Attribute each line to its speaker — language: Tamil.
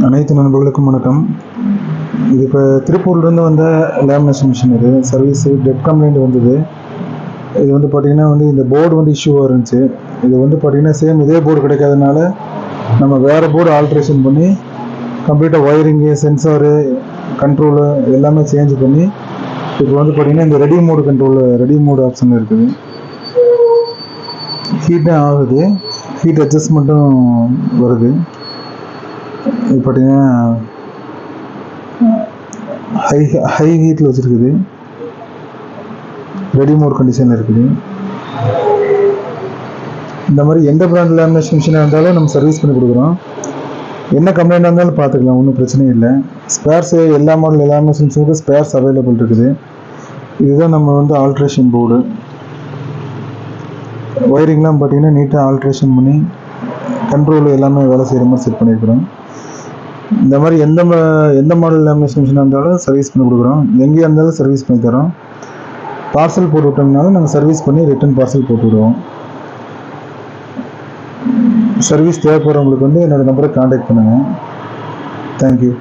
Speaker 1: அனைத்து நண்பர்களுக்கும் வணக்கம். இது இப்போ திருப்பூர்லேருந்து வந்த லேமினேஷன் மிஷின். இது சர்வீஸு டெட் கம்ப்ளைண்ட் வந்தது. இது வந்து பார்த்திங்கன்னா இந்த போர்டு இஷ்யூவாக இருந்துச்சு. இது பார்த்திங்கன்னா சேம் இதே போர்டு கிடைக்காதனால நம்ம வேறு போர்டு ஆல்ட்ரேஷன் பண்ணி கம்ப்ளீட்டாக ஒயரிங்கு, சென்சாரு, கண்ட்ரோலு எல்லாமே சேஞ்ச் பண்ணி இப்போ பார்த்திங்கன்னா இந்த ரெடி மோடு ஆப்ஷன் இருக்குது. ஹீட்டே ஆகுது, ஹீட் அட்ஜஸ்ட்மெண்ட்டும் வருது. இது பார்த்தீங்கன்னா ஹை ஹீட்டில் வச்சுருக்குது, ரெடி மோட் கண்டிஷனில் இருக்குது. இந்த மாதிரி எந்த பிராண்ட் லேமினேஷன் மிஷினாக இருந்தாலும் நம்ம சர்வீஸ் பண்ணி கொடுக்குறோம். என்ன கம்ப்ளைண்டாக இருந்தாலும் பார்த்துக்கலாம், ஒன்றும் பிரச்சனையும் இல்லை. ஸ்பேர்ஸு எல்லா மாடல் லேமினேஷன் மிஷினுக்கு ஸ்பேர்ஸ் அவைலபிள் இருக்குது. இதுதான் நம்ம ஆல்ட்ரேஷன் போர்டு. ஒயரிங்லாம் பார்த்தீங்கன்னா நீட்டாக ஆல்ட்ரேஷன் பண்ணி கண்ட்ரோல் எல்லாமே வேலை செய்கிற மாதிரி செட் பண்ணியிருக்கிறோம். இந்த மாதிரி எந்த மாடல் லேமினேஷன் மிஷினாக இருந்தாலும் சர்வீஸ் பண்ணி கொடுக்குறோம். எங்கேயா இருந்தாலும் சர்வீஸ் பண்ணி தரோம். பார்சல் போட்டு விட்டோம்னாலும் நாங்கள் சர்வீஸ் பண்ணி ரிட்டன் பார்சல் போட்டு விடுவோம். சர்வீஸ் தேவைப்படுறவங்களுக்கு என்னோடய நம்பரை கான்டாக்ட் பண்ணுங்கள். தேங்க்யூ.